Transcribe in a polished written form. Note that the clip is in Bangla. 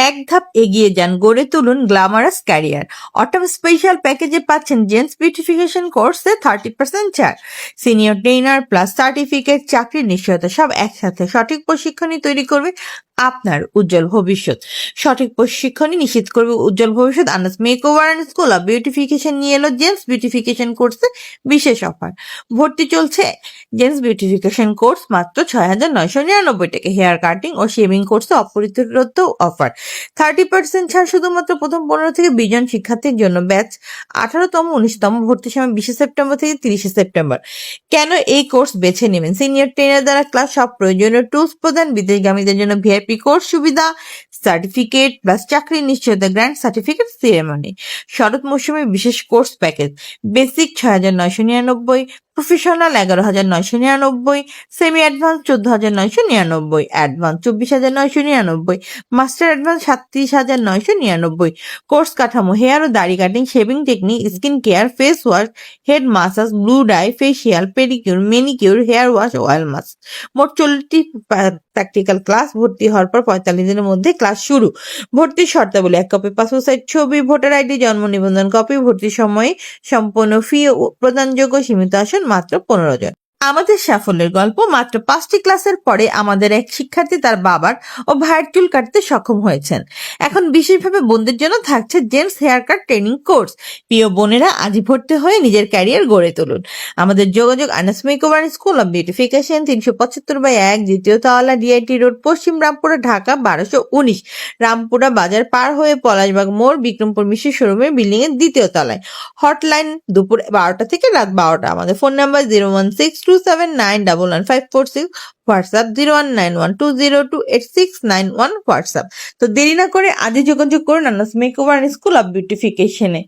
এক ধাপ এগিয়ে যান, গড়ে তুলুন গ্ল্যামারাস ক্যারিয়ার। অটম স্পেশাল প্যাকেজে পাচ্ছেন জেন্টস বিউটিফিকেশন কোর্সে 30% ছাড়, সিনিয়র ট্রেনার প্লাস সার্টিফিকেট, চাকরির নিশ্চয়তা সব একসাথে। সঠিক প্রশিক্ষণই তৈরি করবে আপনার উজ্জ্বল ভবিষ্যৎ। সঠিক প্রশিক্ষণই নিশ্চিত করবে উজ্জ্বল ভবিষ্যৎ। Anas makeover and school of beautification নিয়ে এলো জেন্টস বিউটিফিকেশন কোর্সে বিশেষ অফার। ভর্তি চলছে জেন্টস বিউটিফিকেশন কোর্স মাত্র 6,999 টাকা। হেয়ার কাটিং ও শেভিং কোর্সে অপরিচিত অফার, 30% ছাড় শুধুমাত্র প্রথম 15 থেকে 20 জন শিক্ষার্থীর জন্য। ব্যাচ 18তম 19তম, ভর্তি সময় 20 সেপ্টেম্বর থেকে 30 সেপ্টেম্বর। কেন এই কোর্স বেছে নেবেন? সিনিয়র ট্রেনার দ্বারা ক্লাস, সব প্রয়োজনীয় টুলস প্রদান, বিদেশগামীদের জন্য ভিআইপি কোর্স সুবিধা, সার্টিফিকেট প্লাস চাকরির নিশ্চয়তা, গ্র্যান্ড সার্টিফিকেট সেরেমনি। শরৎ মৌসুমে বিশেষ course package, basic 6,999, professional 11,999, semi advance 14,999, advance 24,999, master advance 37,999। Course কাঠামো: হেয়ার ও দাড়ি cutting, shaving technique, skin care, face wash, head massage, blue dye, facial, pedicure, manicure, hair wash, oil mask. মোট 40টি প্র্যাকটিক্যাল ক্লাস। ভর্তি হওয়ার পর 45 দিনের মধ্যে ক্লাস শুরু। ভর্তির শর্তাবলী: 1 কপি পাসপোর্ট সাইজ ছবি, ভোটার আইডি, জন্ম নিবন্ধন কপি। ভর্তির সময় সম্পূর্ণ ফি প্রদানযোগ্য, সীমিত আসন মাত্র 15 জন। আমাদের সাফল্যের গল্প: মাত্র 5টি ক্লাসের পরে আমাদের এক শিক্ষার্থী তার বাবার ও ভাইয়ের চুল কাটতে সক্ষম হয়েছেন। এখন বিশেষভাবে বোনদের জন্য থাকছে gents hair cut training course. প্রিয় বোনেরা, আজই ভর্তি হয়ে নিজের ক্যারিয়ার গড়ে তুলুন। আমাদের যোগাযোগ: Anas makeover school of beautification, 375/1, দ্বিতীয় তলা, ডিআইটি রোড, পশ্চিম রামপুরা, ঢাকা 1219। রামপুরা বাজার পার হয়ে পলাশবাগ মোড়, বিক্রমপুর মিষ্টি শোরুমের বিল্ডিং এর দ্বিতীয় তলায়। হটলাইন দুপুর 12টা থেকে রাত 12টা। আমাদের ফোন নাম্বার 01627911546, হোয়াটসঅ্যাপ 0191202869 হোয়াটসঅ্যাপ। তো দেরি না করে আজই যোগাযোগ করুন আনাস মেকওভার স্কুল অফ বিউটিফিকেশনে।